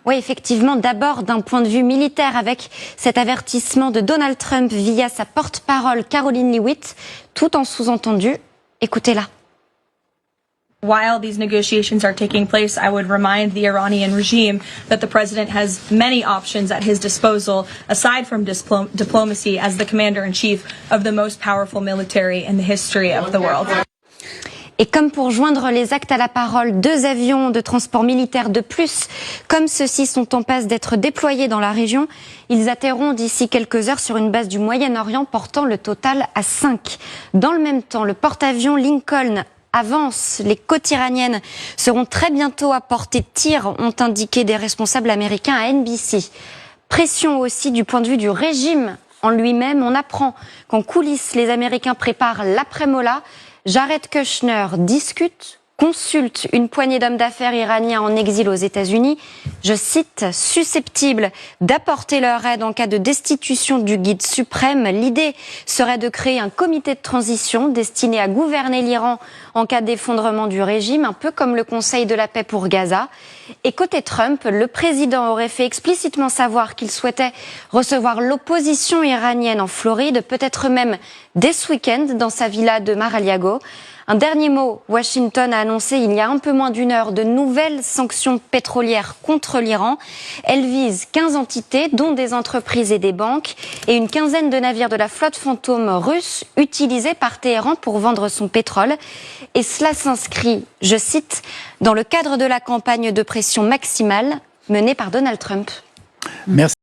Oui, effectivement, d'abord d'un point de vue militaire avec cet avertissement de Donald Trump via sa porte-parole Caroline Leavitt, tout en sous-entendu. Écoutez-la. While these negotiations are taking place, I would remind the Iranian regime that the president has many options at his disposal, aside from diplomacy, as the commander-in-chief of the most powerful military in the history of the world. Et comme pour joindre les actes à la parole, 2 avions de transport militaire de plus, comme ceux-ci, sont en passe d'être déployés dans la région. Ils atterront d'ici quelques heures sur une base du Moyen-Orient, portant le total à 5. Dans le même temps, le porte-avions Lincoln avance. Les côtes iraniennes seront très bientôt à portée de tir, ont indiqué des responsables américains à NBC. Pression aussi du point de vue du régime en lui-même. On apprend qu'en coulisses, les Américains préparent l'après-Mola. Jared Kushner discute, consulte une poignée d'hommes d'affaires iraniens en exil aux États-Unis, je cite, susceptibles d'apporter leur aide en cas de destitution du guide suprême. L'idée serait de créer un comité de transition destiné à gouverner l'Iran en cas d'effondrement du régime, un peu comme le Conseil de la paix pour Gaza. Et côté Trump, le président aurait fait explicitement savoir qu'il souhaitait recevoir l'opposition iranienne en Floride, peut-être même dès ce week-end dans sa villa de Mar-a-Lago. Un dernier mot, Washington a annoncé il y a un peu moins d'une heure de nouvelles sanctions pétrolières contre l'Iran. Elles visent 15 entités, dont des entreprises et des banques, et une quinzaine de navires de la flotte fantôme russe utilisés par Téhéran pour vendre son pétrole. Et cela s'inscrit, je cite, dans le cadre de la campagne de pression maximale menée par Donald Trump. Merci.